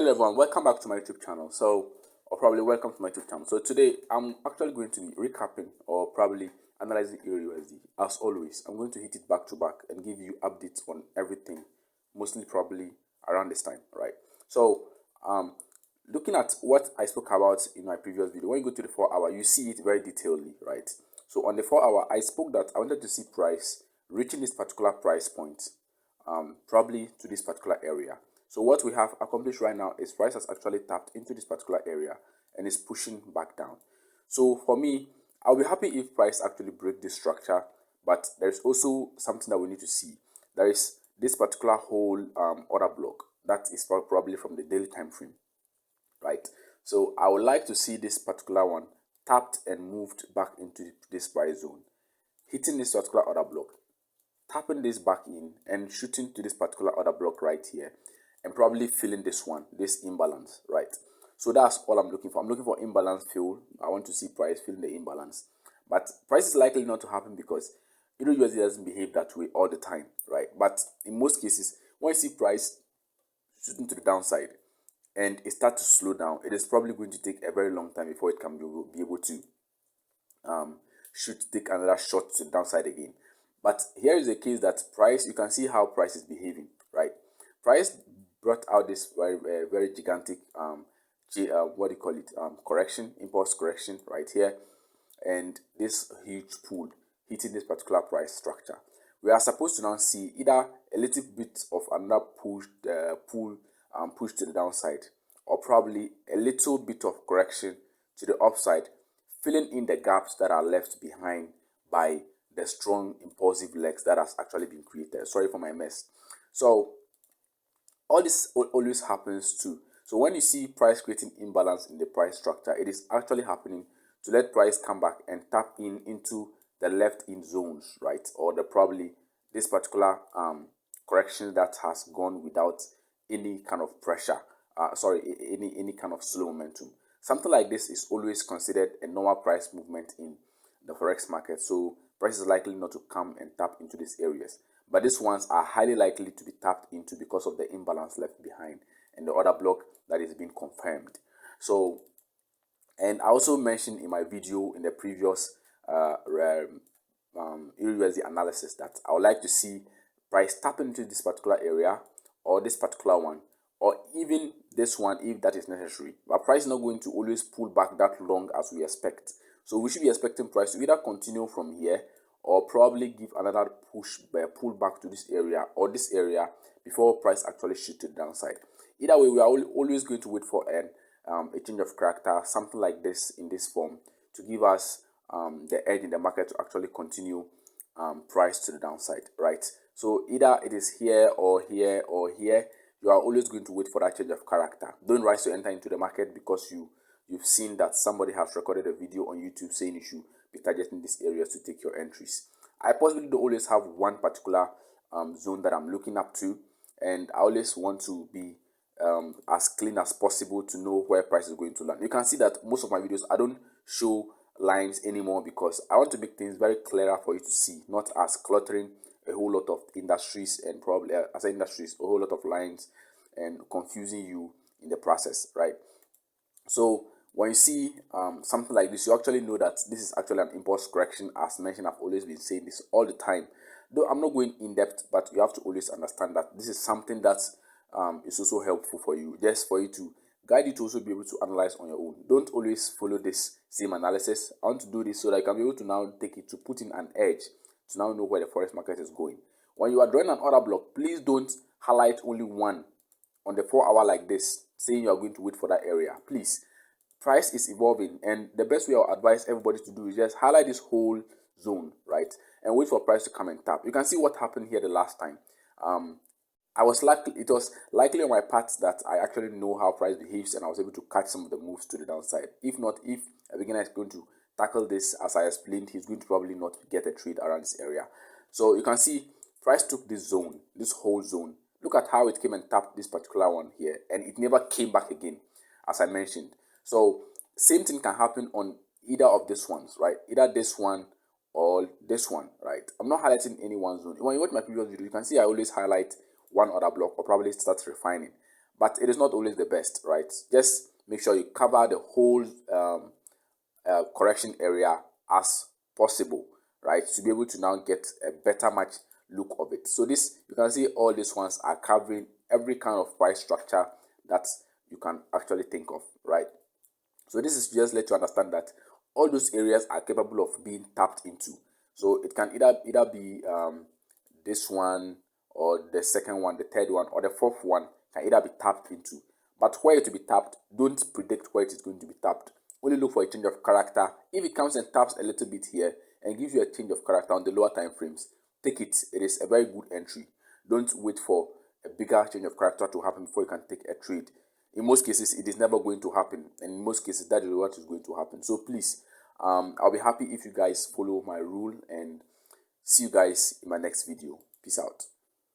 Hello everyone, welcome back to my YouTube channel. Or probably welcome to my YouTube channel. So today I'm actually going to be recapping or probably analyzing EURUSD. As always, I'm going to hit it back to back and give you updates on everything, mostly probably around this time, right? So looking at what I spoke about in my previous video, when you go to the 4 hour, you see it very detailedly, right? So on the 4 hour, I spoke that I wanted to see price reaching this particular price point, probably to this particular area. So what we have accomplished right now is price has actually tapped into this particular area and is pushing back down. So for me, I'll be happy if price actually break this structure, but there's also something that we need to see. There is this particular whole order block that is probably from the daily time frame, right? So I would like to see this particular one tapped and moved back into this price zone, hitting this particular order block, tapping this back in and shooting to this particular order block right here, and probably filling this one, this imbalance, right? So that's all I'm looking for. I'm looking for imbalance fill. I want to see price filling the imbalance, but price is likely not to happen because EURUSD doesn't behave that way all the time, right? But in most cases, when you see price shooting to the downside and it starts to slow down, it is probably going to take a very long time before it can be able to take another shot to the downside again. But here is the case that price, you can see how price is behaving, right? Price brought out this very gigantic what do you call it, correction, impulse correction right here, and this huge pull hitting this particular price structure. We are supposed to now see either a little bit of another push to the downside, or probably a little bit of correction to the upside, filling in the gaps that are left behind by the strong impulsive legs that has actually been created. Sorry for my mess. So all this always happens too. So when you see price creating imbalance in the price structure, it is actually happening to let price come back and tap into the left in zones, right? Or the probably this particular correction that has gone without any kind of pressure, any kind of slow momentum. Something like this is always considered a normal price movement in the Forex market. So price is likely not to come and tap into these areas. But these ones are highly likely to be tapped into because of the imbalance left behind and the order block that is being confirmed. So, and I also mentioned in my video in the previous EURUSD analysis that I would like to see price tap into this particular area or this particular one, or even this one if that is necessary. But price is not going to always pull back that long as we expect. So we should be expecting price to either continue from here or probably give another pull back to this area or this area before price actually shoots to the downside. Either way, we are always going to wait for a change of character, something like this in this form, to give us the edge in the market to actually continue price to the downside, right? So either it is here or here or here, you are always going to wait for that change of character. Don't rush to enter into the market because you've seen that somebody has recorded a video on YouTube saying you should be targeting these areas to take your entries. I possibly don't always have one particular zone that I'm looking up to, and I always want to be as clean as possible to know where price is going to land. You can see that most of my videos I don't show lines anymore because I want to make things very clearer for you to see, not as cluttering a whole lot of industries and probably as industries a whole lot of lines and confusing you in the process, right? So when you see something like this, you actually know that this is actually an impulse correction. As mentioned, I've always been saying this all the time. Though I'm not going in depth, but you have to always understand that this is something that is also helpful for you, just for you to guide you to also be able to analyze on your own. Don't always follow this same analysis. I want to do this so that I can be able to now take it to put in an edge to now know where the Forex market is going. When you are drawing an order block, please don't highlight only one on the 4 hour like this, saying you are going to wait for that area. Please, price is evolving, and the best way I advise everybody to do is just highlight this whole zone, right, and wait for price to come and tap. You can see what happened here the last time. It was likely on my part that I actually know how price behaves, and I was able to catch some of the moves to the downside. If not, if a beginner is going to tackle this as I explained, he's going to probably not get a trade around this area. So you can see price took this zone, this whole zone. Look at how it came and tapped this particular one here, and it never came back again, as I mentioned. So same thing can happen on either of these ones, right? Either this one or this one, right? I'm not highlighting any one zone. When you watch my previous video, you can see I always highlight one order block or probably start refining. but it is not always the best, right? Just make sure you cover the whole correction area as possible, right, to be able to now get a better match look of it. So this, you can see all these ones are covering every kind of price structure that you can actually think of, right? So this is just let you understand that all those areas are capable of being tapped into. So it can either be this one, or the second one, the third one, or the fourth one can either be tapped into. But where it to be tapped, don't predict where it is going to be tapped. Only look for a change of character. If it comes and taps a little bit here and gives you a change of character on the lower time frames, take it. It is a very good entry. Don't wait for a bigger change of character to happen before you can take a trade. In most cases, it is never going to happen, and in most cases, that is what is going to happen. So please, I'll be happy if you guys follow my rule, and see you guys in my next video. Peace out.